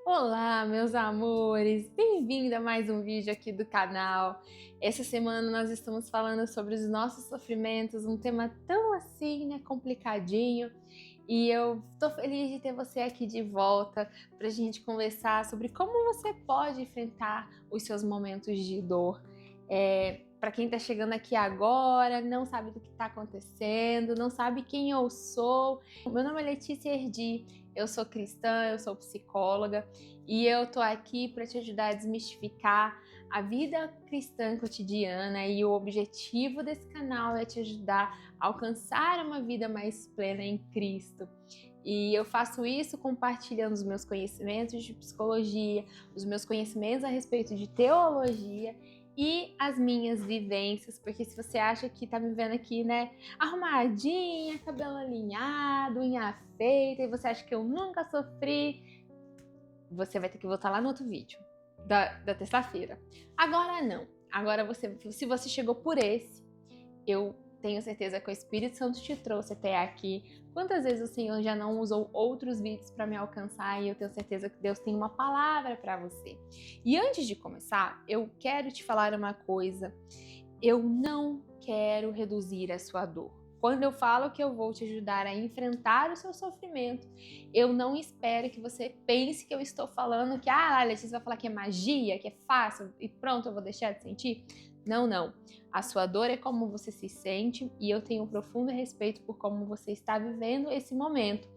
Olá, meus amores! Bem-vindo a mais um vídeo aqui do canal. Essa semana nós estamos falando sobre os nossos sofrimentos, um tema tão assim, né, complicadinho. E eu tô feliz de ter você aqui de volta para a gente conversar sobre como você pode enfrentar os seus momentos de dor. Para quem está chegando aqui agora, não sabe do que está acontecendo, não sabe quem eu sou. Meu nome é Letícia Erdi, eu sou cristã, eu sou psicóloga e eu tô aqui para te ajudar a desmistificar a vida cristã cotidiana, e o objetivo desse canal é te ajudar a alcançar uma vida mais plena em Cristo. E eu faço isso compartilhando os meus conhecimentos de psicologia, os meus conhecimentos a respeito de teologia e as minhas vivências, porque se você acha que tá me vendo aqui, né, arrumadinha, cabelo alinhado, unha feita, e você acha que eu nunca sofri, você vai ter que voltar lá no outro vídeo da terça-feira. Agora não. Agora se você chegou por esse, eu tenho certeza que o Espírito Santo te trouxe até aqui. Quantas vezes o Senhor já não usou outros vídeos para me alcançar, e eu tenho certeza que Deus tem uma palavra para você. E antes de começar, eu quero te falar uma coisa. Eu não quero reduzir a sua dor. Quando eu falo que eu vou te ajudar a enfrentar o seu sofrimento, eu não espero que você pense que eu estou falando que a Letícia vai falar que é magia, que é fácil e pronto, eu vou deixar de sentir. Não, não. A sua dor é como você se sente, e eu tenho um profundo respeito por como você está vivendo esse momento.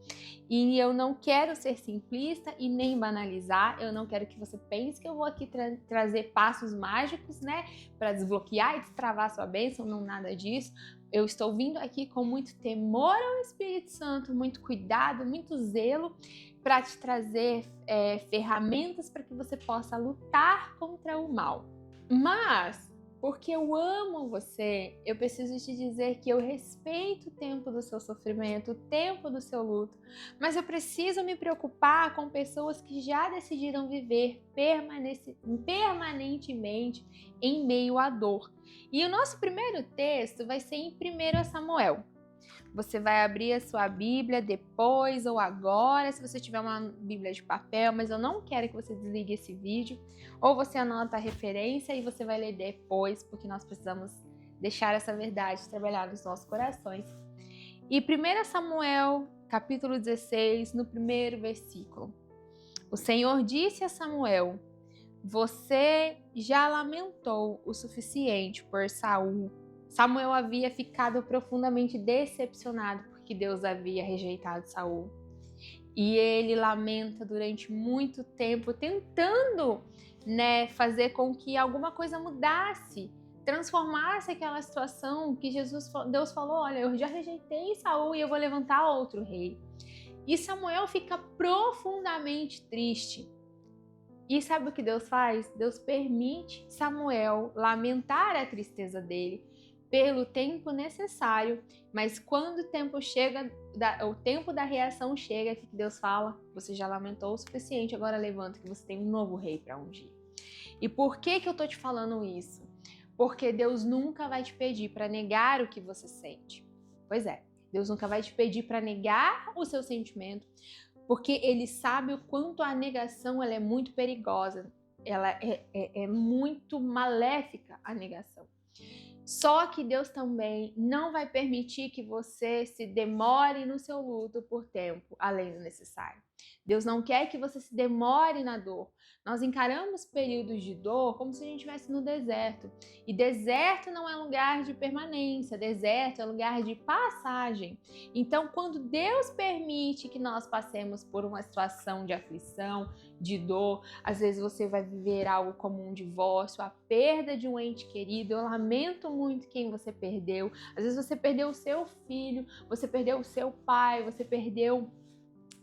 E eu não quero ser simplista e nem banalizar. Eu não quero que você pense que eu vou aqui trazer passos mágicos, né, para desbloquear e destravar sua bênção. Não, nada disso. Eu estou vindo aqui com muito temor ao Espírito Santo, muito cuidado, muito zelo, para te trazer ferramentas para que você possa lutar contra o mal. Mas, porque eu amo você, eu preciso te dizer que eu respeito o tempo do seu sofrimento, o tempo do seu luto, mas eu preciso me preocupar com pessoas que já decidiram viver permanentemente em meio à dor. E o nosso primeiro texto vai ser em 1 Samuel. Você vai abrir a sua Bíblia depois ou agora, se você tiver uma Bíblia de papel, mas eu não quero que você desligue esse vídeo. Ou você anota a referência e você vai ler depois, porque nós precisamos deixar essa verdade trabalhar nos nossos corações. E 1 Samuel, capítulo 16, no primeiro versículo. O Senhor disse a Samuel: você já lamentou o suficiente por Saul. Samuel havia ficado profundamente decepcionado porque Deus havia rejeitado Saul. E ele lamenta durante muito tempo, tentando, né, fazer com que alguma coisa mudasse, transformasse aquela situação que Deus falou: olha, eu já rejeitei Saul e eu vou levantar outro rei. E Samuel fica profundamente triste. E sabe o que Deus faz? Deus permite Samuel lamentar a tristeza dele pelo tempo necessário, mas quando o tempo chega, o tempo da reação chega, o que Deus fala? Você já lamentou o suficiente, agora levanta que você tem um novo rei para ungir. E por que eu tô te falando isso? Porque Deus nunca vai te pedir para negar o que você sente. Pois é, Deus nunca vai te pedir para negar o seu sentimento, porque Ele sabe o quanto a negação ela é muito perigosa, ela é muito maléfica, a negação. Só que Deus também não vai permitir que você se demore no seu luto por tempo além do necessário. Deus não quer que você se demore na dor. Nós encaramos períodos de dor como se a gente estivesse no deserto. E deserto não é lugar de permanência, deserto é lugar de passagem. Então, quando Deus permite que nós passemos por uma situação de aflição, de dor, às vezes você vai viver algo como um divórcio, a perda de um ente querido. Eu lamento muito quem você perdeu. Às vezes você perdeu o seu filho, você perdeu o seu pai, você perdeu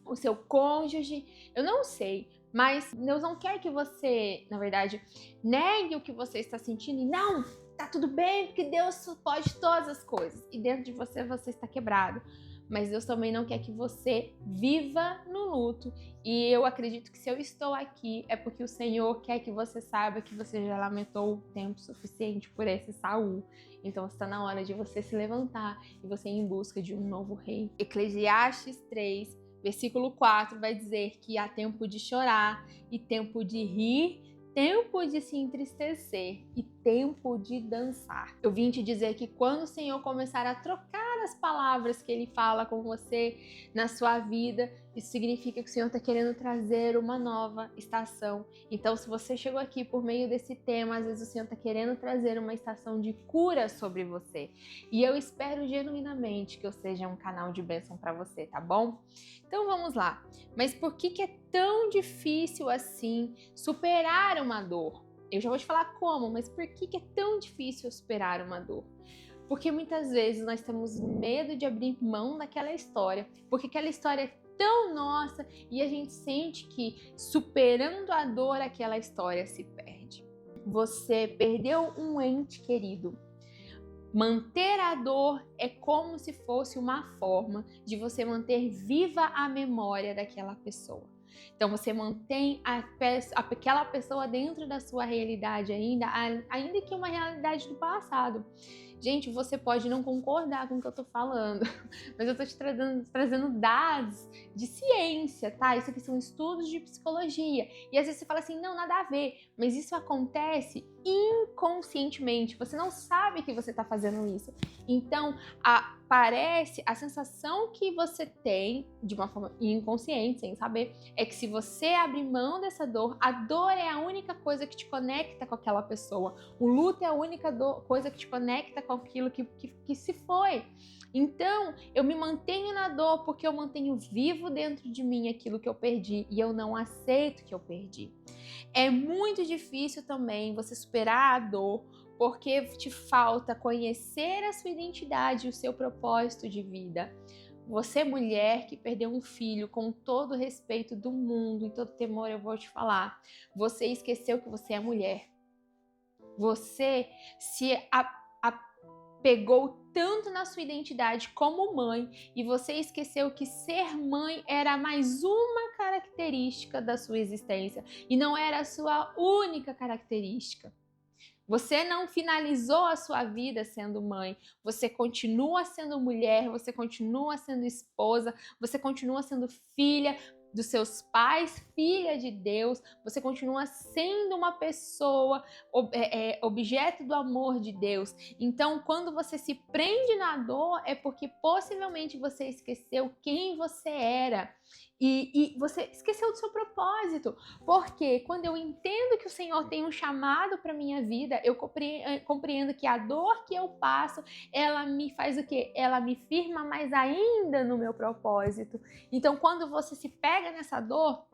o seu cônjuge, eu não sei, mas Deus não quer que você, na verdade, negue o que você está sentindo e não, tá tudo bem, porque Deus pode todas as coisas, e dentro de você está quebrado. Mas Deus também não quer que você viva no luto. E eu acredito que se eu estou aqui é porque o Senhor quer que você saiba que você já lamentou o tempo suficiente por esse Saul. Então está na hora de você se levantar e você ir em busca de um novo rei. Eclesiastes 3, Versículo 4 vai dizer que há tempo de chorar e tempo de rir, tempo de se entristecer e tempo de dançar. Eu vim te dizer que quando o Senhor começar a trocar as palavras que Ele fala com você na sua vida, isso significa que o Senhor está querendo trazer uma nova estação. Então, se você chegou aqui por meio desse tema, às vezes o Senhor está querendo trazer uma estação de cura sobre você. E eu espero genuinamente que eu seja um canal de bênção para você, tá bom? Então vamos lá. Mas por que é tão difícil assim superar uma dor? Eu já vou te falar como, mas por que é tão difícil superar uma dor? Porque muitas vezes nós temos medo de abrir mão daquela história, porque aquela história é tão nossa e a gente sente que superando a dor aquela história se perde. Você perdeu um ente querido. Manter a dor é como se fosse uma forma de você manter viva a memória daquela pessoa. Então você mantém aquela pessoa dentro da sua realidade ainda que uma realidade do passado. Gente, você pode não concordar com o que eu tô falando, mas eu tô te trazendo dados de ciência, tá? Isso aqui são estudos de psicologia. E às vezes você fala assim, não, nada a ver. Mas isso acontece inconscientemente. Você não sabe que você tá fazendo isso. Então, parece, a sensação que você tem, de uma forma inconsciente, sem saber, é que se você abrir mão dessa dor, a dor é a única coisa que te conecta com aquela pessoa. O luto é a única coisa que te conecta com aquilo que se foi. Então, eu me mantenho na dor porque eu mantenho vivo dentro de mim aquilo que eu perdi e eu não aceito que eu perdi. É muito difícil também você superar a dor porque te falta conhecer a sua identidade e o seu propósito de vida. Você, mulher que perdeu um filho, com todo o respeito do mundo e todo temor, eu vou te falar, você esqueceu que você é mulher. Você se apegou tanto na sua identidade como mãe e você esqueceu que ser mãe era mais uma característica da sua existência e não era a sua única característica. Você não finalizou a sua vida sendo mãe, você continua sendo mulher, você continua sendo esposa, você continua sendo filha dos seus pais, filha de Deus, você continua sendo uma pessoa, objeto do amor de Deus. Então, quando você se prende na dor, é porque possivelmente você esqueceu quem você era. E você esqueceu do seu propósito, porque quando eu entendo que o Senhor tem um chamado para minha vida, eu compreendo que a dor que eu passo, ela me faz o quê? Ela me firma mais ainda no meu propósito. Então, quando você se pega nessa dor,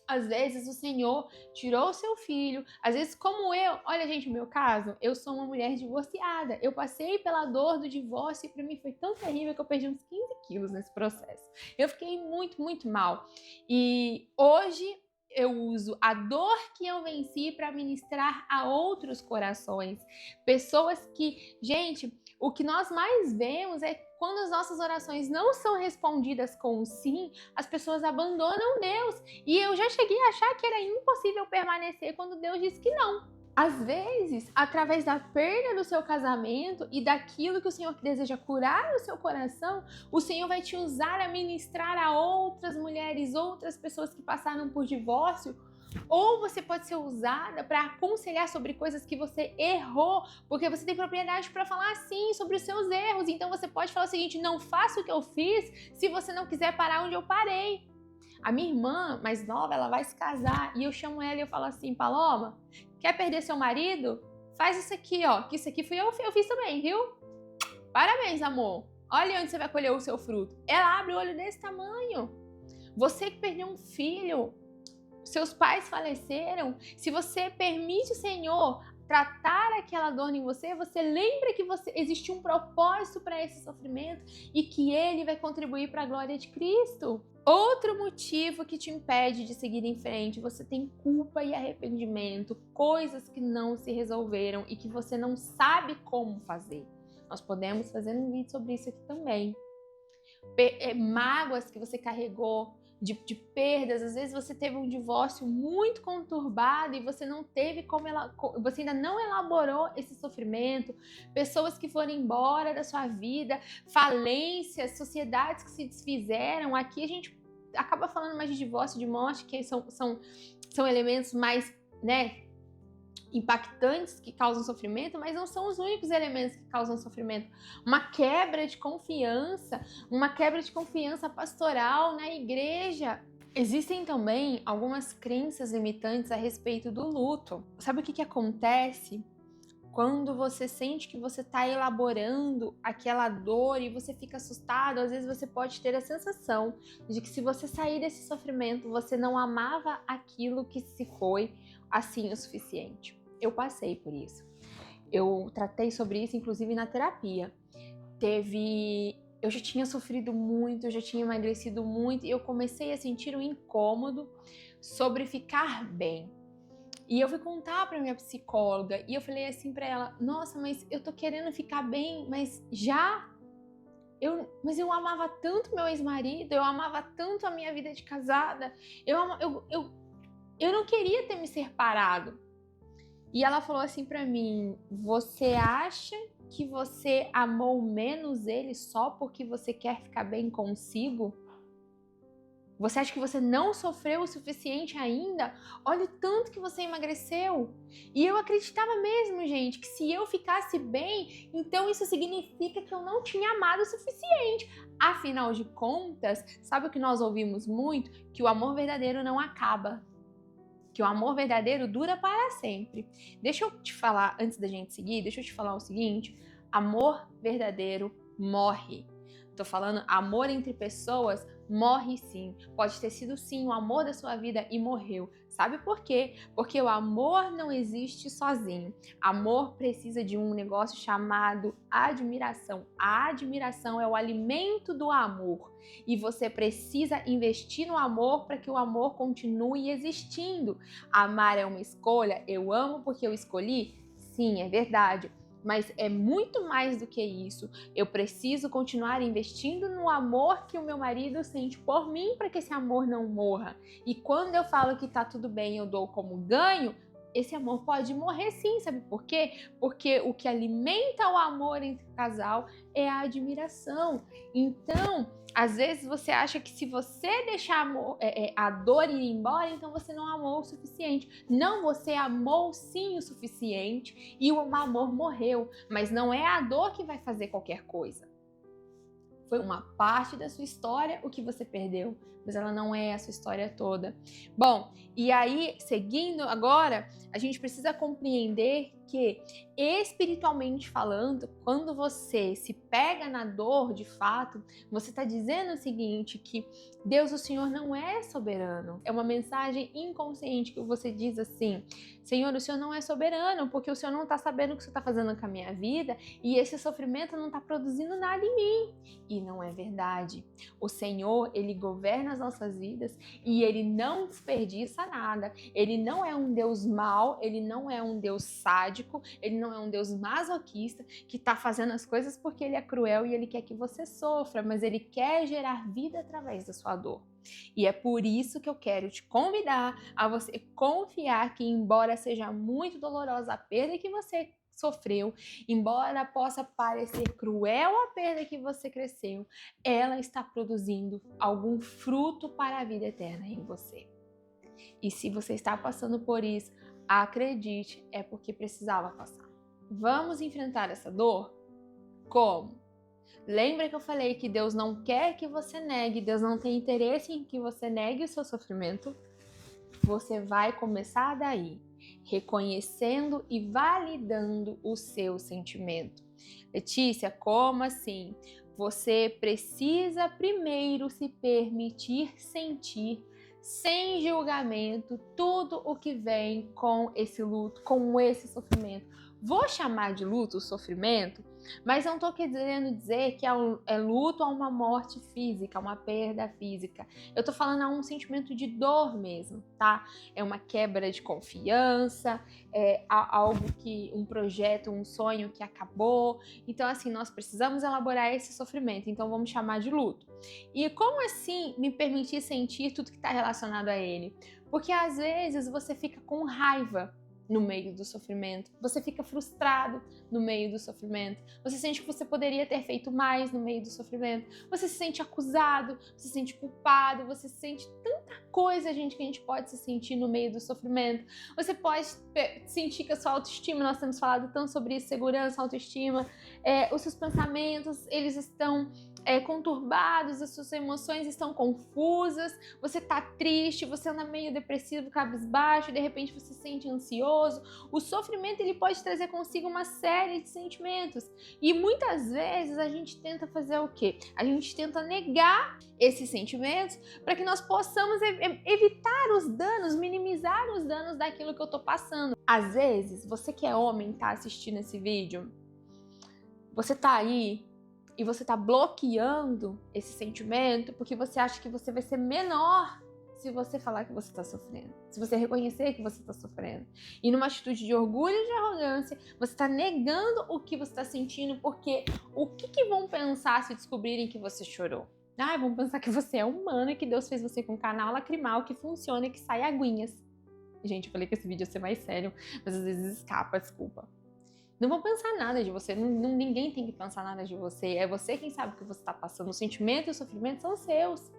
às vezes o Senhor tirou o seu filho, às vezes como eu, olha gente, no meu caso, eu sou uma mulher divorciada, eu passei pela dor do divórcio e pra mim foi tão terrível que eu perdi uns 15 quilos nesse processo. Eu fiquei muito, muito mal. E hoje eu uso a dor que eu venci para ministrar a outros corações. Pessoas que, gente, o que nós mais vemos é quando as nossas orações não são respondidas com um sim, as pessoas abandonam Deus. E eu já cheguei a achar que era impossível permanecer quando Deus disse que não. Às vezes, através da perda do seu casamento e daquilo que o Senhor deseja curar no seu coração, o Senhor vai te usar a ministrar a outras mulheres, outras pessoas que passaram por divórcio. Ou você pode ser usada para aconselhar sobre coisas que você errou, porque você tem propriedade para falar sim sobre os seus erros. Então você pode falar o seguinte: não faça o que eu fiz se você não quiser parar onde eu parei. A minha irmã mais nova, ela vai se casar e eu chamo ela e eu falo assim: Paloma, quer perder seu marido? Faz isso aqui, ó, que isso aqui fui eu fiz também, viu? Parabéns, amor. Olha onde você vai colher o seu fruto. Ela abre o olho desse tamanho. Você que perdeu um filho, seus pais faleceram, se você permite o Senhor tratar aquela dor em você, você lembra que existe um propósito para esse sofrimento e que ele vai contribuir para a glória de Cristo. Outro motivo que te impede de seguir em frente, você tem culpa e arrependimento, coisas que não se resolveram e que você não sabe como fazer. Nós podemos fazer um vídeo sobre isso aqui também. Mágoas que você carregou, de perdas, às vezes você teve um divórcio muito conturbado e você não teve você ainda não elaborou esse sofrimento, pessoas que foram embora da sua vida, falências, sociedades que se desfizeram. Aqui a gente acaba falando mais de divórcio, de morte, que são elementos mais, né, impactantes que causam sofrimento, mas não são os únicos elementos que causam sofrimento. Uma quebra de confiança pastoral na igreja. Existem também algumas crenças limitantes a respeito do luto. Sabe o que acontece quando você sente que você está elaborando aquela dor e você fica assustado? Às vezes você pode ter a sensação de que se você sair desse sofrimento, você não amava aquilo que se foi assim o suficiente. Eu passei por isso. Eu tratei sobre isso, inclusive, na terapia. Eu já tinha sofrido muito, eu já tinha emagrecido muito e eu comecei a sentir um incômodo sobre ficar bem. E eu fui contar pra minha psicóloga e eu falei assim pra ela: nossa, mas eu tô querendo ficar bem, mas eu amava tanto meu ex-marido, eu amava tanto a minha vida de casada, eu não queria ter me separado. E ela falou assim pra mim: você acha que você amou menos ele só porque você quer ficar bem consigo? Você acha que você não sofreu o suficiente ainda? Olha o tanto que você emagreceu. E eu acreditava mesmo, gente, que se eu ficasse bem, então isso significa que eu não tinha amado o suficiente. Afinal de contas, sabe o que nós ouvimos muito? Que o amor verdadeiro não acaba. Que o amor verdadeiro dura para sempre. Deixa eu te falar, antes da gente seguir, deixa eu te falar o seguinte: amor verdadeiro morre. Tô falando amor entre pessoas, morre sim. Pode ter sido sim o amor da sua vida e morreu. Sabe por quê? Porque o amor não existe sozinho. Amor precisa de um negócio chamado admiração. A admiração é o alimento do amor. E você precisa investir no amor para que o amor continue existindo. Amar é uma escolha. Eu amo porque eu escolhi? Sim, é verdade. Mas é muito mais do que isso. Eu preciso continuar investindo no amor que o meu marido sente por mim para que esse amor não morra. E quando eu falo que tá tudo bem, eu dou como ganho, esse amor pode morrer sim, sabe por quê? Porque o que alimenta o amor entre o casal é a admiração. Então, às vezes você acha que se você deixar a dor ir embora, então você não amou o suficiente. Não, você amou sim o suficiente e o amor morreu. Mas não é a dor que vai fazer qualquer coisa. Foi uma parte da sua história o que você perdeu, mas ela não é a sua história toda. Bom, e aí, seguindo agora, a gente precisa compreender que, espiritualmente falando, quando você se pega na dor de fato, você está dizendo o seguinte, que Deus, o Senhor, não é soberano. É uma mensagem inconsciente que você diz assim: Senhor, o Senhor não é soberano, porque o Senhor não está sabendo o que você está fazendo com a minha vida e esse sofrimento não está produzindo nada em mim. E não é verdade. O Senhor, Ele governa as nossas vidas e Ele não desperdiça nada. Ele não é um Deus mau, Ele não é um Deus sádico, Ele não é um Deus masoquista que está fazendo as coisas porque Ele é cruel e Ele quer que você sofra, mas Ele quer gerar vida através da sua dor. E é por isso que eu quero te convidar a você confiar que, embora seja muito dolorosa a perda que você sofreu, embora possa parecer cruel a perda que você cresceu, ela está produzindo algum fruto para a vida eterna em você. E se você está passando por isso, acredite, é porque precisava passar. Vamos enfrentar essa dor? Como? Lembra que eu falei que Deus não quer que você negue, Deus não tem interesse em que você negue o seu sofrimento? Você vai começar daí, reconhecendo e validando o seu sentimento. Letícia, como assim? Você precisa primeiro se permitir sentir, sem julgamento, tudo o que vem com esse luto, com esse sofrimento. Vou chamar de luto o sofrimento, mas não estou querendo dizer que é luto a uma morte física, uma perda física. Eu estou falando a um sentimento de dor mesmo, tá? É uma quebra de confiança, é algo um projeto, um sonho que acabou. Então, assim, nós precisamos elaborar esse sofrimento, então vamos chamar de luto. E como assim me permitir sentir tudo que está relacionado a ele? Porque às vezes você fica com raiva no meio do sofrimento. Você fica frustrado no meio do sofrimento. Você sente que você poderia ter feito mais no meio do sofrimento. Você se sente acusado, você se sente culpado, você se sente tanta coisa, gente, que a gente pode se sentir no meio do sofrimento. Você pode sentir que a sua autoestima, nós temos falado tanto sobre isso, segurança, autoestima, os seus pensamentos, eles estão conturbados, as suas emoções estão confusas, você tá triste, você anda meio depressivo, cabisbaixo, de repente você se sente ansioso. O sofrimento, ele pode trazer consigo uma série de sentimentos e muitas vezes a gente tenta fazer o quê? A gente tenta negar esses sentimentos para que nós possamos evitar os danos, minimizar os danos daquilo que eu tô passando. Às vezes, você que é homem tá assistindo esse vídeo, você tá aí e você tá bloqueando esse sentimento porque você acha que você vai ser menor se você falar que você tá sofrendo, se você reconhecer que você tá sofrendo. E numa atitude de orgulho e de arrogância, você tá negando o que você tá sentindo, porque o que vão pensar se descobrirem que você chorou? Vão pensar que você é humano e que Deus fez você com um canal lacrimal que funciona e que sai aguinhas. Gente, eu falei que esse vídeo ia ser mais sério, mas às vezes escapa, desculpa. Não vão pensar nada de você, ninguém tem que pensar nada de você. É você quem sabe o que você está passando. O sentimento e o sofrimento são seus.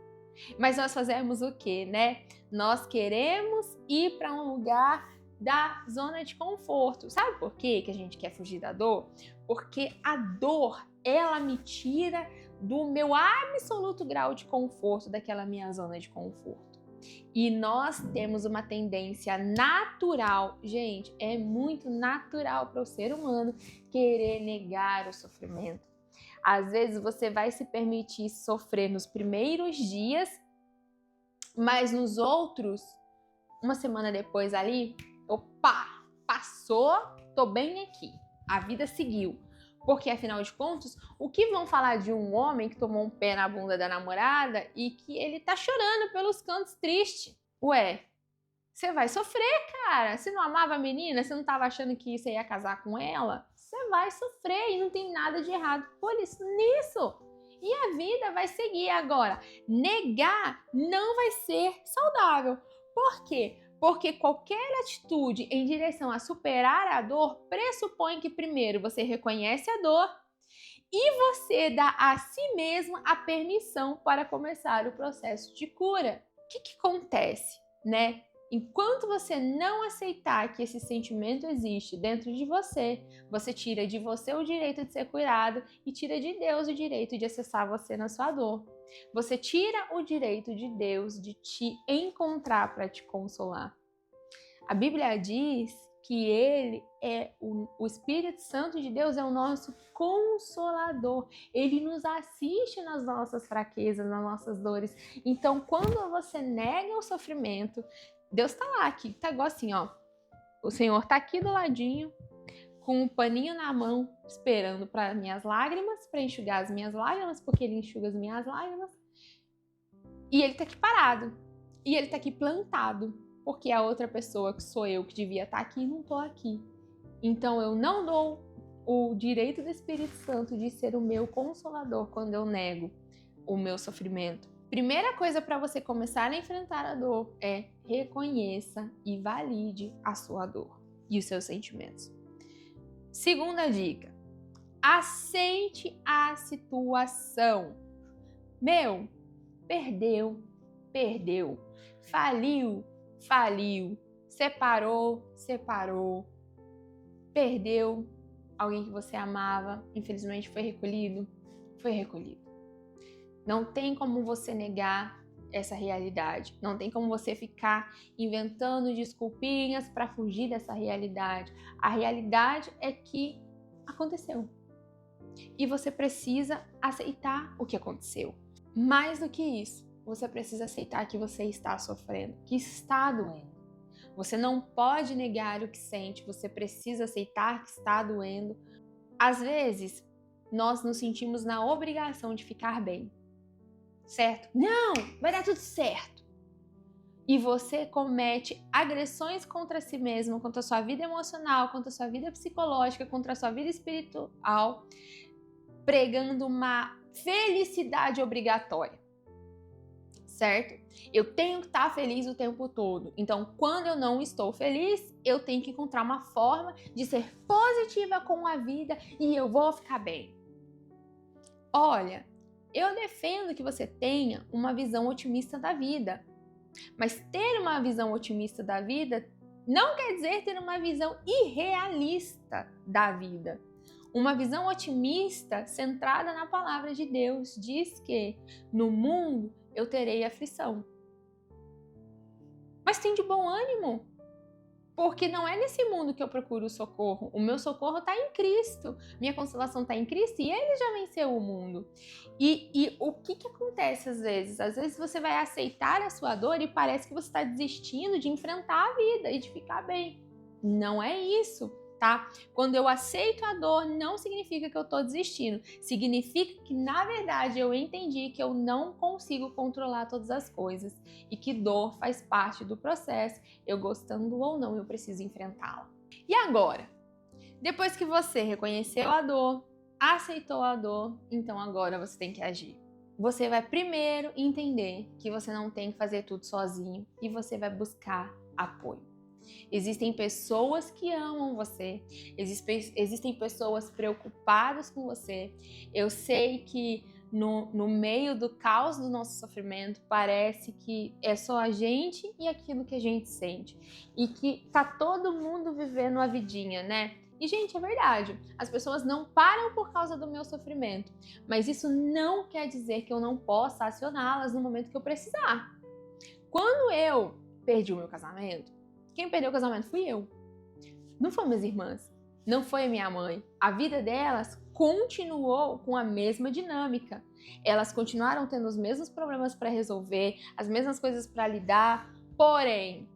Mas nós fazemos o quê, né? Nós queremos ir para um lugar da zona de conforto. Sabe por quê que a gente quer fugir da dor? Porque a dor, ela me tira do meu absoluto grau de conforto, daquela minha zona de conforto. E nós temos uma tendência natural, gente, é muito natural para o ser humano querer negar o sofrimento. Às vezes você vai se permitir sofrer nos primeiros dias, mas nos outros, uma semana depois ali, opa, passou, tô bem aqui, a vida seguiu. Porque, afinal de contas, o que vão falar de um homem que tomou um pé na bunda da namorada e que ele tá chorando pelos cantos triste? Ué, você vai sofrer, cara. Você não amava a menina? Você não tava achando que você ia casar com ela? Você vai sofrer e não tem nada de errado por isso nisso. E a vida vai seguir agora. Negar não vai ser saudável. Por quê? Porque qualquer atitude em direção a superar a dor pressupõe que primeiro você reconhece a dor e você dá a si mesmo a permissão para começar o processo de cura. O que acontece, né? Enquanto você não aceitar que esse sentimento existe dentro de você, você tira de você o direito de ser curado e tira de Deus o direito de acessar você na sua dor. Você tira o direito de Deus de te encontrar para te consolar. A Bíblia diz que Ele é o Espírito Santo de Deus, é o nosso consolador. Ele nos assiste nas nossas fraquezas, nas nossas dores. Então, quando você nega o sofrimento, Deus tá lá, aqui, tá igual assim, ó. O Senhor tá aqui do ladinho, com um paninho na mão, esperando para minhas lágrimas, para enxugar as minhas lágrimas, porque Ele enxuga as minhas lágrimas. E Ele tá aqui parado. E Ele tá aqui plantado, porque a outra pessoa, que sou eu, que devia estar aqui, não tô aqui. Então eu não dou o direito do Espírito Santo de ser o meu consolador quando eu nego o meu sofrimento. Primeira coisa para você começar a enfrentar a dor é reconheça e valide a sua dor e os seus sentimentos. Segunda dica, aceite a situação. Perdeu, faliu, separou, perdeu alguém que você amava, infelizmente foi recolhido. Não tem como você negar essa realidade. Não tem como você ficar inventando desculpinhas para fugir dessa realidade. A realidade é que aconteceu. E você precisa aceitar o que aconteceu. Mais do que isso, você precisa aceitar que você está sofrendo, que está doendo. Você não pode negar o que sente, você precisa aceitar que está doendo. Às vezes, nós nos sentimos na obrigação de ficar bem. Certo? Não, vai dar tudo certo. E você comete agressões contra si mesmo, contra a sua vida emocional, contra a sua vida psicológica, contra a sua vida espiritual, pregando uma felicidade obrigatória. Certo? Eu tenho que estar feliz o tempo todo. Então, quando eu não estou feliz, eu tenho que encontrar uma forma de ser positiva com a vida e eu vou ficar bem. Olha, eu defendo que você tenha uma visão otimista da vida. Mas ter uma visão otimista da vida não quer dizer ter uma visão irrealista da vida. Uma visão otimista centrada na palavra de Deus diz que no mundo eu terei aflição. Mas tem de bom ânimo, porque não é nesse mundo que eu procuro socorro. O meu socorro está em Cristo, minha consolação está em Cristo e Ele já venceu o mundo. E o que acontece às vezes? Às vezes você vai aceitar a sua dor e parece que você está desistindo de enfrentar a vida e de ficar bem. Não é isso. Tá? Quando eu aceito a dor, não significa que eu estou desistindo. Significa que, na verdade, eu entendi que eu não consigo controlar todas as coisas e que dor faz parte do processo. Eu gostando ou não, eu preciso enfrentá-la. E agora? Depois que você reconheceu a dor, aceitou a dor, então agora você tem que agir. Você vai primeiro entender que você não tem que fazer tudo sozinho e você vai buscar apoio. Existem pessoas que amam você, existem pessoas preocupadas com você. Eu sei que no meio do caos do nosso sofrimento parece que é só a gente e aquilo que a gente sente. E que tá todo mundo vivendo a vidinha, né? E, gente, é verdade, as pessoas não param por causa do meu sofrimento, mas isso não quer dizer que eu não possa acioná-las no momento que eu precisar. Quando eu perdi o meu casamento, quem perdeu o casamento fui eu. Não foram minhas irmãs, não foi a minha mãe. A vida delas continuou com a mesma dinâmica. Elas continuaram tendo os mesmos problemas para resolver, as mesmas coisas para lidar, porém,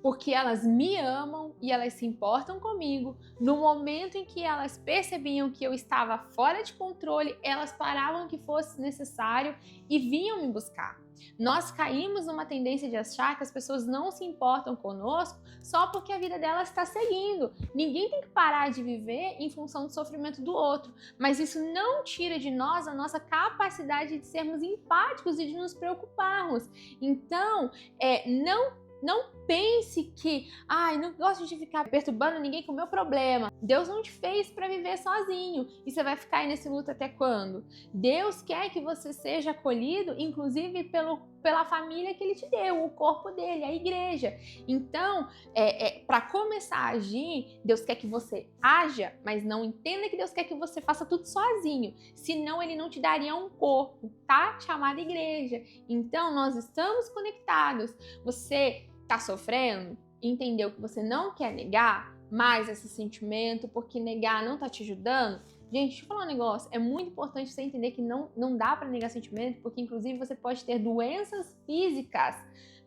porque elas me amam e elas se importam comigo, no momento em que elas percebiam que eu estava fora de controle, elas paravam que fosse necessário e vinham me buscar. Nós caímos numa tendência de achar que as pessoas não se importam conosco só porque a vida delas está seguindo. Ninguém tem que parar de viver em função do sofrimento do outro, mas isso não tira de nós a nossa capacidade de sermos empáticos e de nos preocuparmos. Então, não pense que, não gosto de ficar perturbando ninguém com o meu problema. Deus não te fez para viver sozinho. E você vai ficar aí nesse luto até quando? Deus quer que você seja acolhido, inclusive pela família que Ele te deu, o corpo dele, a igreja. Então, para começar a agir, Deus quer que você haja, mas não entenda que Deus quer que você faça tudo sozinho. Senão Ele não te daria um corpo, tá? Chamado igreja. Então, nós estamos conectados. Você tá sofrendo, entendeu que você não quer negar mais esse sentimento, porque negar não tá te ajudando. Gente, deixa eu falar um negócio, é muito importante você entender que não dá para negar sentimento, porque inclusive você pode ter doenças físicas,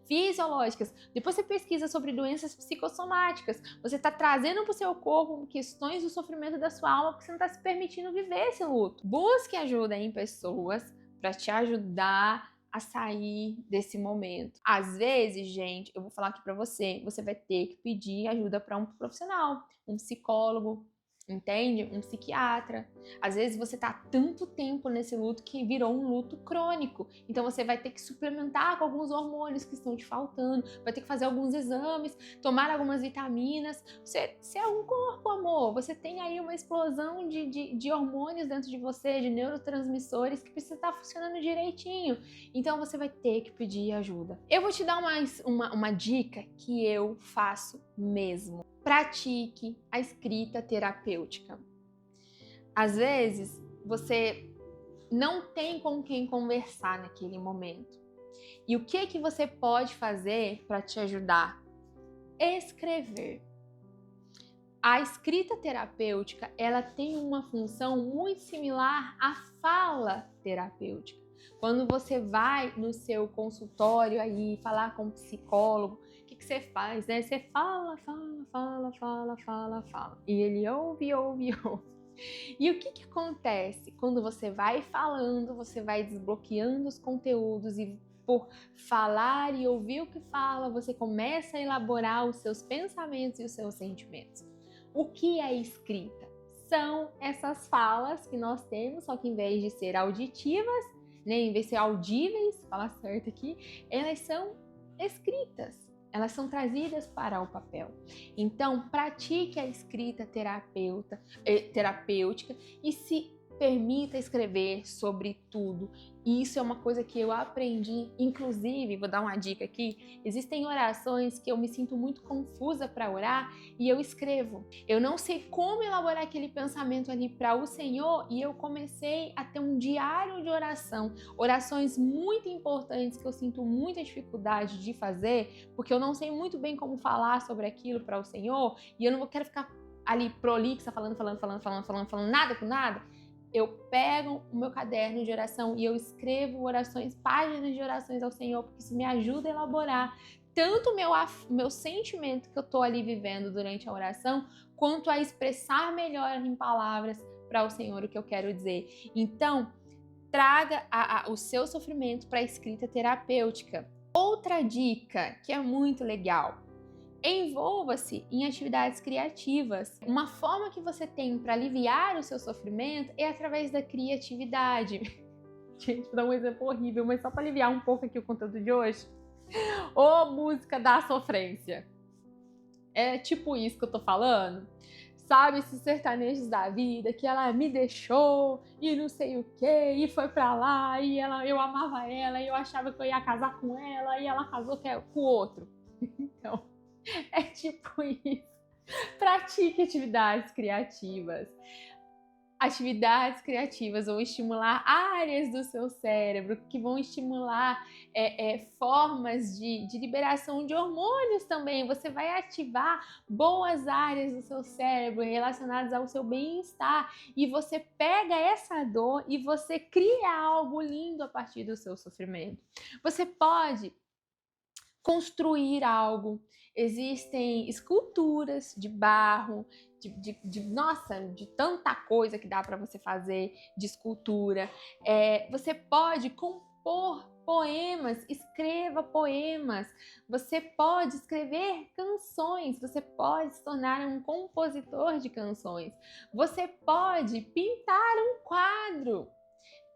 fisiológicas. Depois você pesquisa sobre doenças psicossomáticas. Você tá trazendo pro seu corpo questões do sofrimento da sua alma, porque você não tá se permitindo viver esse luto. Busque ajuda em pessoas para te ajudar a sair desse momento. Às vezes, gente, eu vou falar aqui pra você, você vai ter que pedir ajuda para um profissional, um psicólogo, entende? Um psiquiatra. Às vezes você tá há tanto tempo nesse luto que virou um luto crônico. Então você vai ter que suplementar com alguns hormônios que estão te faltando, vai ter que fazer alguns exames, tomar algumas vitaminas. Você é um corpo, amor. Você tem aí uma explosão de hormônios dentro de você, de neurotransmissores que precisa estar funcionando direitinho. Então você vai ter que pedir ajuda. Eu vou te dar uma dica que eu faço mesmo. Pratique a escrita terapêutica. Às vezes, você não tem com quem conversar naquele momento. E o que você pode fazer para te ajudar? Escrever. A escrita terapêutica, ela tem uma função muito similar à fala terapêutica. Quando você vai no seu consultório aí falar com um psicólogo, o que você faz, né? Você fala. E ele ouve. E o que acontece? Quando você vai falando, você vai desbloqueando os conteúdos e por falar e ouvir o que fala, você começa a elaborar os seus pensamentos e os seus sentimentos. O que é escrita? São essas falas que nós temos, só que em vez de ser auditivas, né, em vez de ser audíveis, falar certo aqui, elas são escritas. Elas são trazidas para o papel. Então, pratique a escrita terapêutica e se permita escrever sobre tudo. E isso é uma coisa que eu aprendi, inclusive, vou dar uma dica aqui, existem orações que eu me sinto muito confusa para orar e eu escrevo. Eu não sei como elaborar aquele pensamento ali para o Senhor e eu comecei a ter um diário de oração, orações muito importantes que eu sinto muita dificuldade de fazer, porque eu não sei muito bem como falar sobre aquilo para o Senhor e eu não quero ficar ali prolixa, falando nada com nada. Eu pego o meu caderno de oração e eu escrevo orações, páginas de orações ao Senhor, porque isso me ajuda a elaborar tanto o meu sentimento que eu estou ali vivendo durante a oração, quanto a expressar melhor em palavras para o Senhor o que eu quero dizer. Então, traga o seu sofrimento para a escrita terapêutica. Outra dica que é muito legal: envolva-se em atividades criativas. Uma forma que você tem para aliviar o seu sofrimento é através da criatividade. Gente, vou dar um exemplo horrível, mas só para aliviar um pouco aqui o conteúdo de hoje. Ô, música da sofrência. É tipo isso que eu tô falando? Sabe, esses sertanejos da vida, que ela me deixou e não sei o que, e foi pra lá, e eu amava ela, e eu achava que eu ia casar com ela, e ela casou com o outro. Então, é tipo isso. Pratique atividades criativas. Atividades criativas vão estimular áreas do seu cérebro que vão estimular formas de liberação de hormônios também. Você vai ativar boas áreas do seu cérebro relacionadas ao seu bem-estar e você pega essa dor e você cria algo lindo a partir do seu sofrimento. Você pode construir algo. Existem esculturas de barro, de tanta coisa que dá para você fazer de escultura. Você pode compor poemas, escreva poemas. Você pode escrever canções, você pode se tornar um compositor de canções. Você pode pintar um quadro.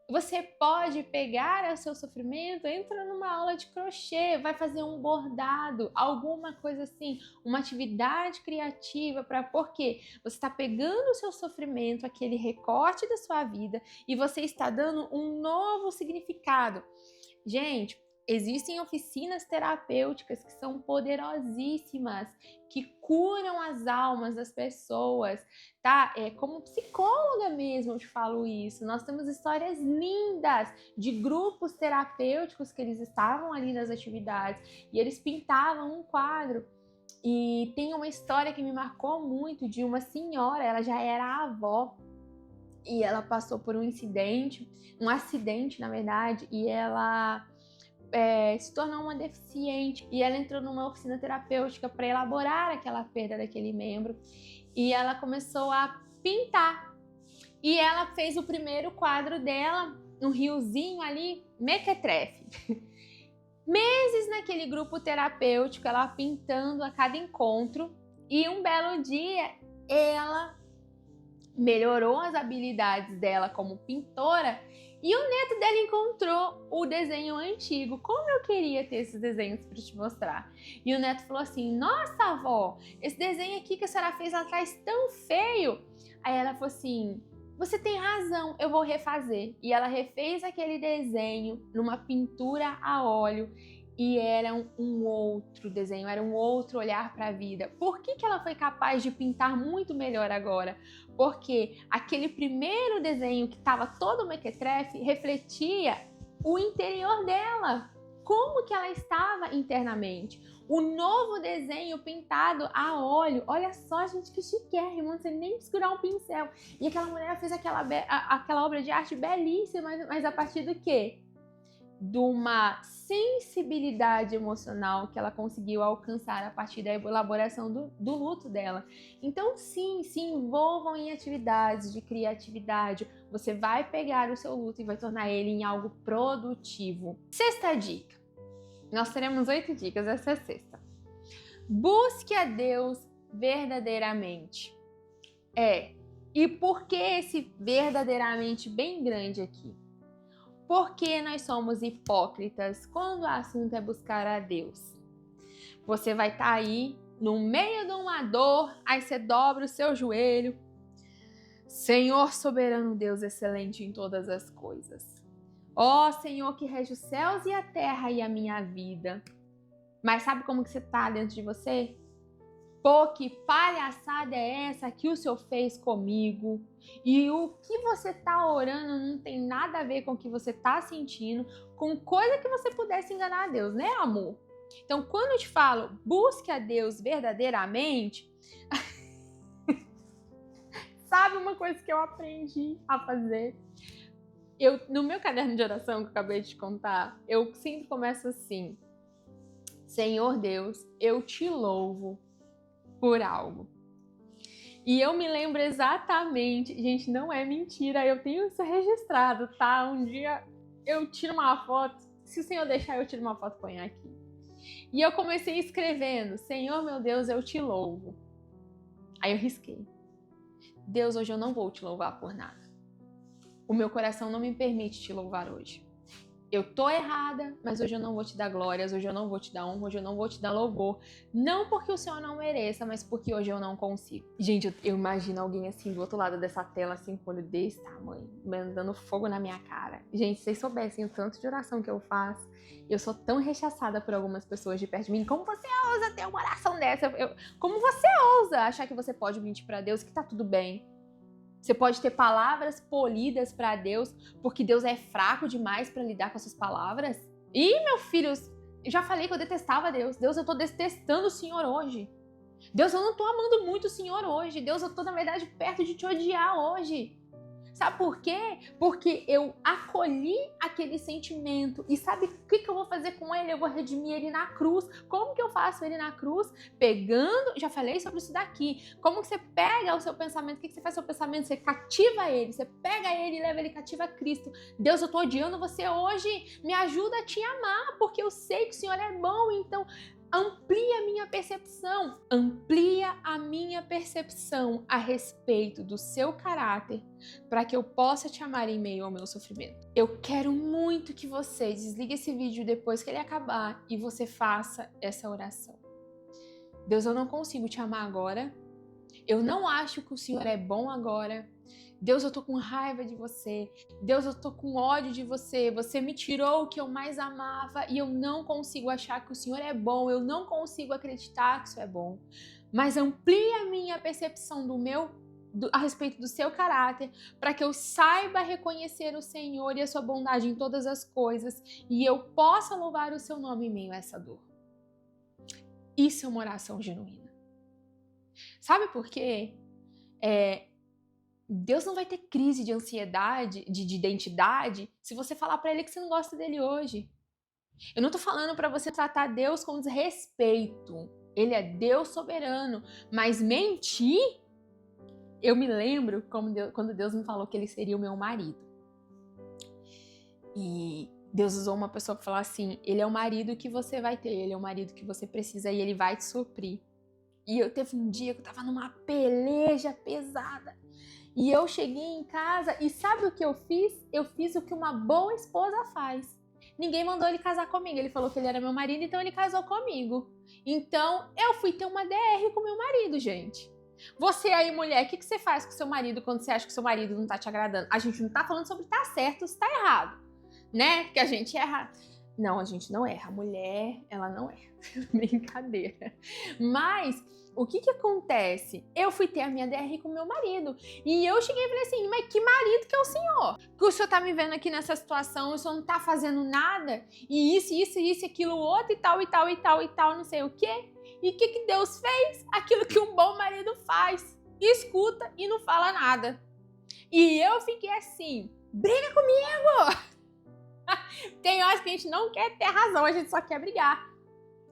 Você pode pegar o seu sofrimento, entra numa aula de crochê, vai fazer um bordado, alguma coisa assim, uma atividade criativa porque você está pegando o seu sofrimento, aquele recorte da sua vida, e você está dando um novo significado. Gente, existem oficinas terapêuticas que são poderosíssimas, que curam as almas das pessoas, tá? Como psicóloga mesmo eu te falo isso. Nós temos histórias lindas de grupos terapêuticos que eles estavam ali nas atividades e eles pintavam um quadro. E tem uma história que me marcou muito de uma senhora, ela já era avó, e ela passou por um acidente na verdade, e ela se tornou uma deficiente e ela entrou numa oficina terapêutica para elaborar aquela perda daquele membro e ela começou a pintar e ela fez o primeiro quadro dela, um riozinho ali, mequetrefe. Meses naquele grupo terapêutico, ela pintando a cada encontro e um belo dia ela melhorou as habilidades dela como pintora e o neto dela encontrou o desenho antigo. Como eu queria ter esses desenhos para te mostrar. E o neto falou assim: nossa, avó, esse desenho aqui que a senhora fez lá atrás tão feio. Aí ela falou assim: você tem razão, eu vou refazer. E ela refez aquele desenho numa pintura a óleo. E era um outro desenho, era um outro olhar para a vida. Por que ela foi capaz de pintar muito melhor agora? Porque aquele primeiro desenho que estava todo mequetrefe refletia o interior dela, como que ela estava internamente. O novo desenho pintado a óleo, olha só, gente, que chiquérrimo, não sei nem segurar um pincel. E aquela mulher fez aquela obra de arte belíssima, mas a partir do quê? De uma sensibilidade emocional que ela conseguiu alcançar a partir da elaboração do luto dela. Então, sim, se envolvam em atividades de criatividade. Você vai pegar o seu luto e vai tornar ele em algo produtivo. Sexta dica. Nós teremos 8 dicas, essa é a sexta. Busque a Deus verdadeiramente. E por que esse verdadeiramente bem grande aqui? Por que nós somos hipócritas quando o assunto é buscar a Deus? Você vai estar aí no meio de uma dor, aí você dobra o seu joelho. Senhor soberano Deus, excelente em todas as coisas. Ó Senhor que rege os céus e a terra e a minha vida. Mas sabe como que você está dentro de você? Pô, que palhaçada é essa que o Senhor fez comigo? E o que você tá orando não tem nada a ver com o que você tá sentindo, com coisa que você pudesse enganar a Deus, né, amor? Então, quando eu te falo, busque a Deus verdadeiramente, sabe uma coisa que eu aprendi a fazer? No meu caderno de oração, que eu acabei de te contar, eu sempre começo assim: Senhor Deus, eu te louvo por algo. E eu me lembro exatamente, gente, não é mentira, eu tenho isso registrado, tá? Um dia eu tiro uma foto, se o Senhor deixar eu tiro uma foto e ponho aqui. E eu comecei escrevendo: Senhor meu Deus, eu te louvo. Aí eu risquei: Deus, hoje eu não vou te louvar por nada. O meu coração não me permite te louvar hoje. Eu tô errada, mas hoje eu não vou te dar glórias, hoje eu não vou te dar honra, hoje eu não vou te dar louvor. Não porque o Senhor não mereça, mas porque hoje eu não consigo. Gente, eu imagino alguém assim do outro lado dessa tela, assim, com o olho desse tamanho, dando fogo na minha cara. Gente, se vocês soubessem o tanto de oração que eu faço, eu sou tão rechaçada por algumas pessoas de perto de mim. Como você ousa ter uma oração dessa? Como você ousa achar que você pode mentir pra Deus, que tá tudo bem? Você pode ter palavras polidas para Deus, porque Deus é fraco demais para lidar com essas palavras? Ih, meu filho, eu já falei que eu detestava Deus. Deus, eu tô detestando o Senhor hoje. Deus, eu não tô amando muito o Senhor hoje. Deus, eu tô, na verdade, perto de te odiar hoje. Sabe por quê? Porque eu acolhi aquele sentimento. E sabe o que eu vou fazer com ele? Eu vou redimir ele na cruz. Como que eu faço ele na cruz? Pegando, já falei sobre isso daqui. Como que você pega o seu pensamento? O que você faz com o seu pensamento? Você cativa ele. Você pega ele e leva ele cativo a Cristo. Deus, eu tô odiando você hoje. Me ajuda a te amar, porque eu sei que o Senhor é bom. Então, amplia a minha percepção a respeito do seu caráter, para que eu possa te amar em meio ao meu sofrimento. Eu quero muito que você desligue esse vídeo depois que ele acabar e você faça essa oração. Deus, eu não consigo te amar agora. Eu não acho que o Senhor é bom agora. Deus, eu tô com raiva de você. Deus, eu tô com ódio de você. Você me tirou o que eu mais amava e eu não consigo achar que o Senhor é bom. Eu não consigo acreditar que isso é bom. Mas amplia a minha percepção a respeito do seu caráter, para que eu saiba reconhecer o Senhor e a sua bondade em todas as coisas e eu possa louvar o seu nome em meio a essa dor. Isso é uma oração genuína. Sabe por quê? Deus não vai ter crise de ansiedade, de identidade, se você falar pra ele que você não gosta dele hoje. Eu não tô falando pra você tratar Deus com desrespeito. Ele é Deus soberano. Mas mentir, eu me lembro quando Deus me falou que ele seria o meu marido. E Deus usou uma pessoa pra falar assim: ele é o marido que você vai ter, ele é o marido que você precisa e ele vai te suprir. E eu teve um dia que eu tava numa peleja pesada. E eu cheguei em casa e sabe o que eu fiz? Eu fiz o que uma boa esposa faz. Ninguém mandou ele casar comigo. Ele falou que ele era meu marido, então ele casou comigo. Então eu fui ter uma DR com meu marido, gente. Você aí, mulher, o que você faz com seu marido quando você acha que seu marido não tá te agradando? A gente não tá falando sobre tá certo ou se tá errado, né? Porque a gente erra. Não, a gente não erra. A mulher, ela não erra. Brincadeira. Mas o que acontece? Eu fui ter a minha DR com meu marido. E eu cheguei e falei assim: mas que marido que é o senhor? Que o senhor tá me vendo aqui nessa situação, o senhor não tá fazendo nada? E isso, aquilo, outro e tal, não sei o quê. E o que Deus fez? Aquilo que um bom marido faz. Escuta e não fala nada. E eu fiquei assim: briga comigo! Tem horas que a gente não quer ter razão, a gente só quer brigar.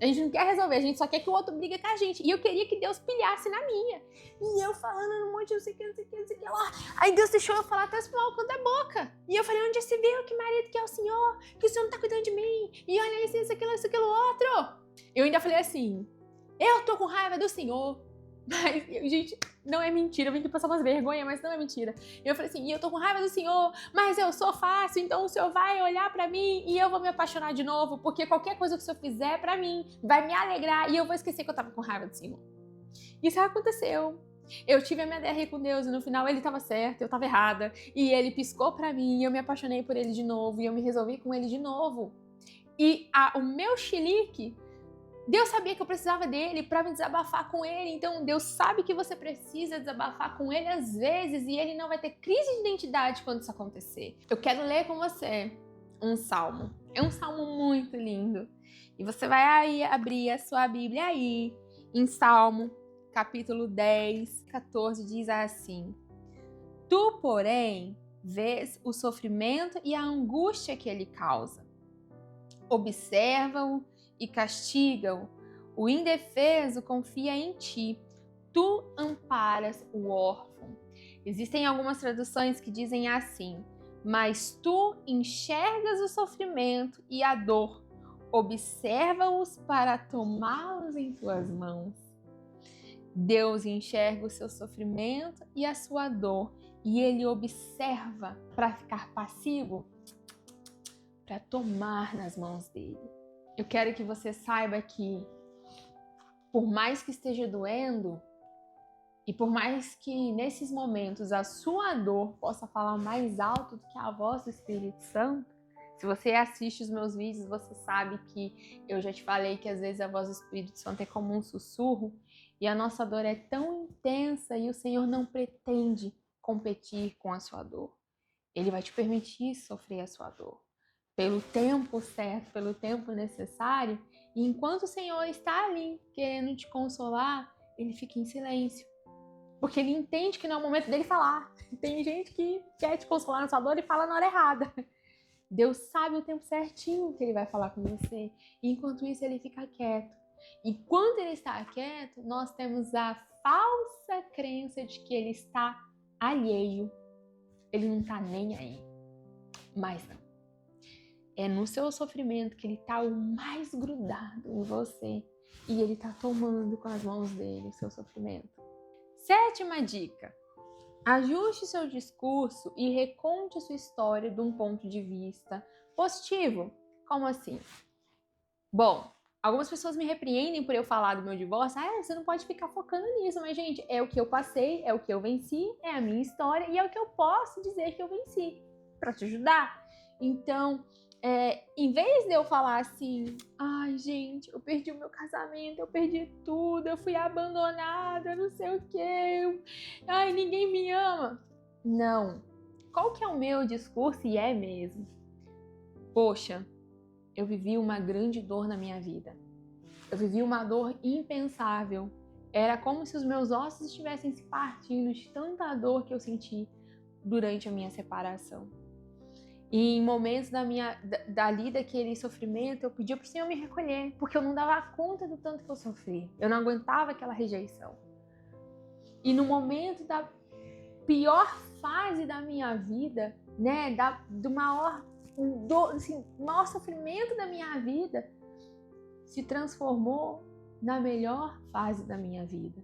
A gente não quer resolver, a gente só quer que o outro brigue com a gente. E eu queria que Deus pilhasse na minha. E eu falando um monte de não sei o que lá. Aí Deus deixou eu falar até os mal da boca. E eu falei: onde já se viu? Que marido que é o senhor? Que o senhor não tá cuidando de mim? E olha isso, aquilo, outro. Eu ainda falei assim: eu tô com raiva do senhor. Mas, gente, não é mentira, eu vim aqui passar umas vergonhas, mas não é mentira. Eu falei assim, e eu tô com raiva do Senhor, mas eu sou fácil, então o Senhor vai olhar pra mim e eu vou me apaixonar de novo, porque qualquer coisa que o Senhor fizer pra mim vai me alegrar e eu vou esquecer que eu tava com raiva do Senhor. Isso aconteceu. Eu tive a minha DR com Deus e no final ele tava certo, eu tava errada. E ele piscou pra mim e eu me apaixonei por ele de novo e eu me resolvi com ele de novo. E o meu chilique, Deus sabia que eu precisava dele para me desabafar com ele. Então Deus sabe que você precisa desabafar com ele às vezes e ele não vai ter crise de identidade quando isso acontecer. Eu quero ler com você um salmo. É um salmo muito lindo. E você vai aí abrir a sua Bíblia aí em Salmo, capítulo 10, 14, diz assim: Tu, porém, vês o sofrimento e a angústia que ele causa. Observa-o e castiga-o. O indefeso confia em ti. Tu amparas o órfão. Existem algumas traduções que dizem assim: mas tu enxergas o sofrimento e a dor. Observa-os para tomá-los em tuas mãos. Deus enxerga o seu sofrimento e a sua dor, e ele observa para ficar passivo, para tomar nas mãos dele. Eu quero que você saiba que, por mais que esteja doendo, e por mais que nesses momentos a sua dor possa falar mais alto do que a voz do Espírito Santo, se você assiste os meus vídeos, você sabe que eu já te falei que às vezes a voz do Espírito Santo é como um sussurro, e a nossa dor é tão intensa e o Senhor não pretende competir com a sua dor. Ele vai te permitir sofrer a sua dor pelo tempo certo, pelo tempo necessário, e enquanto o Senhor está ali querendo te consolar, ele fica em silêncio, porque ele entende que não é o momento dele falar. Tem gente que quer te consolar na sua dor e fala na hora errada. Deus sabe o tempo certinho que ele vai falar com você, e enquanto isso ele fica quieto. E quando ele está quieto, nós temos a falsa crença de que ele está alheio, ele não está nem aí. Mas não. É no seu sofrimento que ele está o mais grudado em você. E ele está tomando com as mãos dele o seu sofrimento. 7ª dica. Ajuste seu discurso e reconte sua história de um ponto de vista positivo. Como assim? Bom, algumas pessoas me repreendem por eu falar do meu divórcio. Você não pode ficar focando nisso. Mas, gente, é o que eu passei, é o que eu venci, é a minha história e é o que eu posso dizer que eu venci para te ajudar. Então, em vez de eu falar assim, ai gente, eu perdi o meu casamento, eu perdi tudo, eu fui abandonada, não sei o que, ai, ninguém me ama. Não. Qual que é o meu discurso? E é mesmo. Poxa, eu vivi uma grande dor na minha vida. Eu vivi uma dor impensável. Era como se os meus ossos estivessem se partindo de tanta dor que eu senti durante a minha separação. E em momentos dali daquele sofrimento, eu pedia para o Senhor me recolher, porque eu não dava conta do tanto que eu sofri. Eu não aguentava aquela rejeição. E no momento da pior fase da minha vida, né, do maior sofrimento da minha vida, se transformou na melhor fase da minha vida.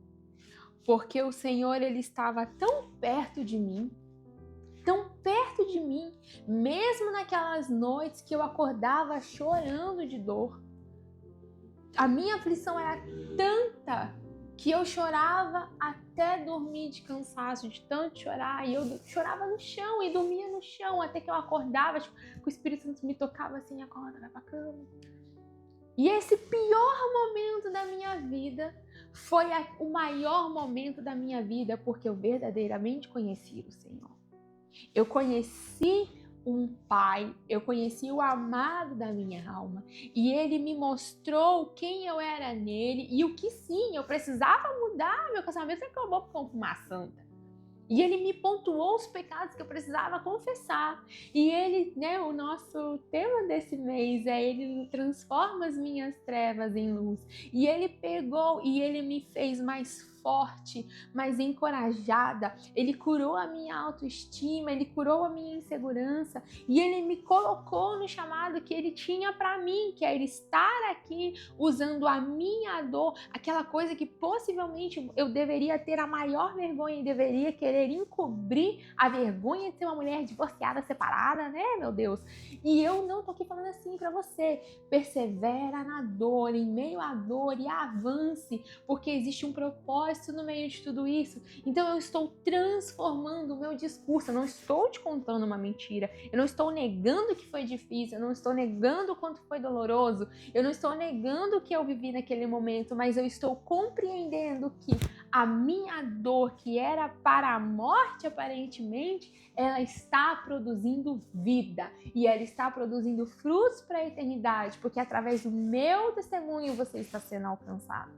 Porque o Senhor, ele estava tão perto de mim, mesmo naquelas noites que eu acordava chorando de dor. A minha aflição era tanta que eu chorava até dormir de cansaço, de tanto chorar, e eu chorava no chão e dormia no chão, até que eu acordava, que o Espírito Santo me tocava assim, acorda, vai pra cama. E esse pior momento da minha vida foi o maior momento da minha vida, porque eu verdadeiramente conheci o Senhor. Eu conheci um Pai, eu conheci o amado da minha alma, e Ele me mostrou quem eu era nele e o que sim, eu precisava mudar. Meu casamento acabou com uma santa. E Ele me pontuou os pecados que eu precisava confessar. E Ele, né, o nosso tema desse mês é Ele transforma as minhas trevas em luz. E Ele pegou e Ele me fez mais forte, mais encorajada. Ele curou a minha autoestima, ele curou a minha insegurança e ele me colocou no chamado que ele tinha para mim, que era estar aqui usando a minha dor, aquela coisa que possivelmente eu deveria ter a maior vergonha e deveria querer encobrir a vergonha de ser uma mulher divorciada, separada, né, meu Deus? E eu não tô aqui falando assim para você. Persevera na dor, em meio à dor e avance, porque existe um propósito no meio de tudo isso. Então eu estou transformando o meu discurso, eu não estou te contando uma mentira, eu não estou negando que foi difícil, eu não estou negando o quanto foi doloroso, eu não estou negando o que eu vivi naquele momento, mas eu estou compreendendo que a minha dor, que era para a morte aparentemente, ela está produzindo vida e ela está produzindo frutos para a eternidade, porque através do meu testemunho você está sendo alcançado.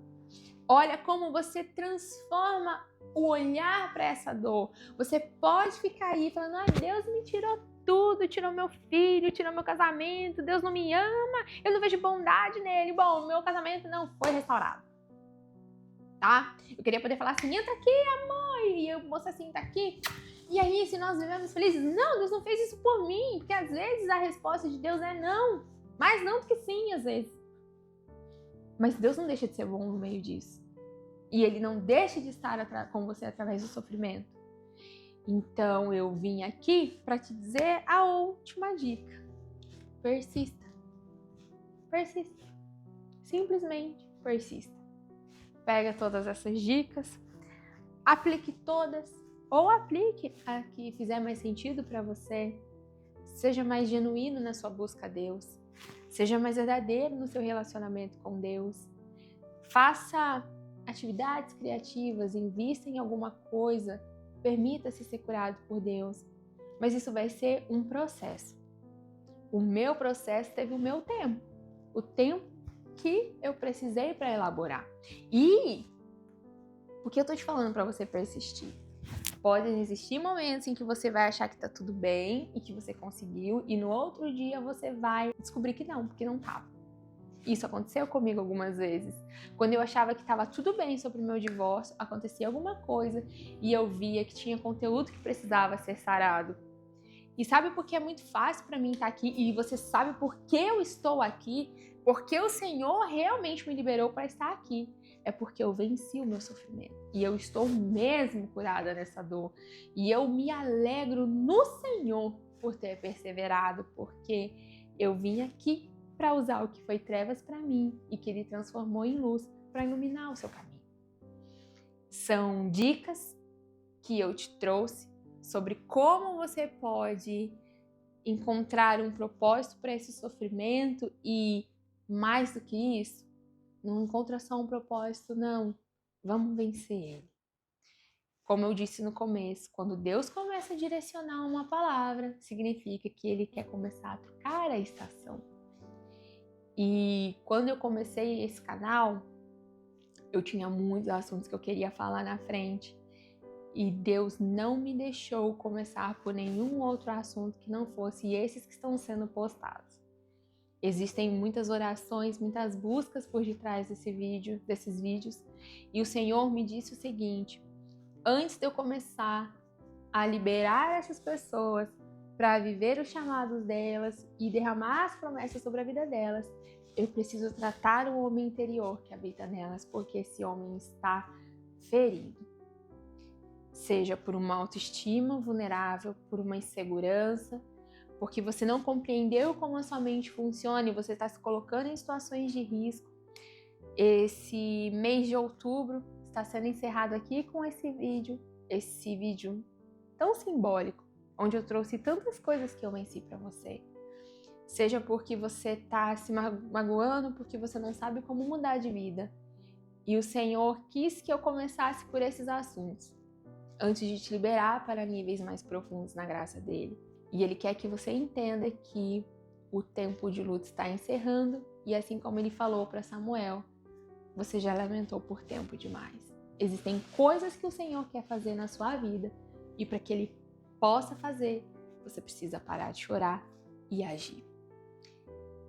Olha como você transforma o olhar para essa dor. Você pode ficar aí falando, Deus me tirou tudo, tirou meu filho, tirou meu casamento, Deus não me ama, eu não vejo bondade nele. Bom, meu casamento não foi restaurado. Tá? Eu queria poder falar assim, entra aqui, amor, e eu moço assim, tá aqui. E aí, se nós vivemos felizes? Não, Deus não fez isso por mim, porque às vezes a resposta de Deus é não, mais não do que sim, às vezes. Mas Deus não deixa de ser bom no meio disso. E Ele não deixa de estar com você através do sofrimento. Então, eu vim aqui para te dizer a última dica. Persista. Persista. Simplesmente persista. Pega todas essas dicas, aplique todas, ou aplique a que fizer mais sentido para você. Seja mais genuíno na sua busca a Deus. Seja mais verdadeiro no seu relacionamento com Deus. Faça atividades criativas, invista em alguma coisa, permita-se ser curado por Deus. Mas isso vai ser um processo. O meu processo teve o meu tempo. O tempo que eu precisei para elaborar. E o que eu tô te falando para você persistir? Podem existir momentos em que você vai achar que tá tudo bem e que você conseguiu, e no outro dia você vai descobrir que não, porque não tava. Isso aconteceu comigo algumas vezes. Quando eu achava que estava tudo bem sobre o meu divórcio, acontecia alguma coisa e eu via que tinha conteúdo que precisava ser sarado. E sabe por que é muito fácil para mim estar aqui? E você sabe por que eu estou aqui? Porque o Senhor realmente me liberou para estar aqui. É porque eu venci o meu sofrimento. E eu estou mesmo curada nessa dor. E eu me alegro no Senhor por ter perseverado, porque eu vim aqui para usar o que foi trevas para mim e que Ele transformou em luz para iluminar o seu caminho. São dicas que eu te trouxe sobre como você pode encontrar um propósito para esse sofrimento e, mais do que isso, não encontra só um propósito, não. Vamos vencer ele. Como eu disse no começo, quando Deus começa a direcionar uma palavra, significa que Ele quer começar a trocar a estação. E quando eu comecei esse canal, eu tinha muitos assuntos que eu queria falar na frente. E Deus não me deixou começar por nenhum outro assunto que não fosse esses que estão sendo postados. Existem muitas orações, muitas buscas por detrás desses vídeos. E o Senhor me disse o seguinte: antes de eu começar a liberar essas pessoas para viver os chamados delas e derramar as promessas sobre a vida delas, eu preciso tratar o homem interior que habita nelas, porque esse homem está ferido. Seja por uma autoestima vulnerável, por uma insegurança, porque você não compreendeu como a sua mente funciona e você está se colocando em situações de risco. Esse mês de outubro está sendo encerrado aqui com esse vídeo tão simbólico, onde eu trouxe tantas coisas que eu venci para você. Seja porque você está se magoando, porque você não sabe como mudar de vida. E o Senhor quis que eu começasse por esses assuntos, antes de te liberar para níveis mais profundos na graça dele. E Ele quer que você entenda que o tempo de luta está encerrando e assim como Ele falou para Samuel, você já lamentou por tempo demais. Existem coisas que o Senhor quer fazer na sua vida e para que Ele possa fazer, você precisa parar de chorar e agir.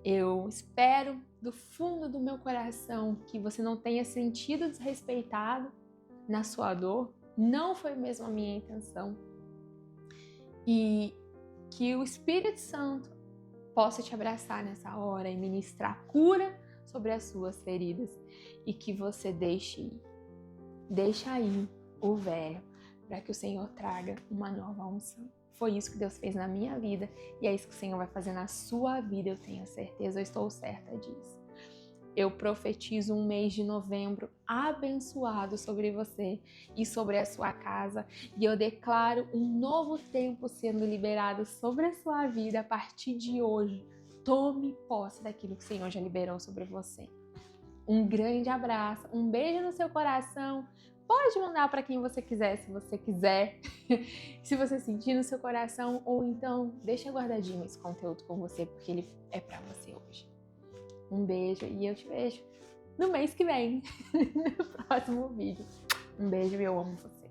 Eu espero do fundo do meu coração que você não tenha sentido desrespeitado, na sua dor, não foi mesmo a minha intenção. E que o Espírito Santo possa te abraçar nessa hora e ministrar cura sobre as suas feridas. E que você deixe aí o velho, para que o Senhor traga uma nova unção. Foi isso que Deus fez na minha vida e é isso que o Senhor vai fazer na sua vida, eu tenho certeza, eu estou certa disso. Eu profetizo um mês de novembro abençoado sobre você e sobre a sua casa. E eu declaro um novo tempo sendo liberado sobre a sua vida a partir de hoje. Tome posse daquilo que o Senhor já liberou sobre você. Um grande abraço, um beijo no seu coração. Pode mandar para quem você quiser, se você quiser, se você sentir no seu coração, ou então deixa guardadinho esse conteúdo com você, porque ele é para você hoje. Um beijo e eu te vejo no mês que vem, no próximo vídeo. Um beijo e eu amo você.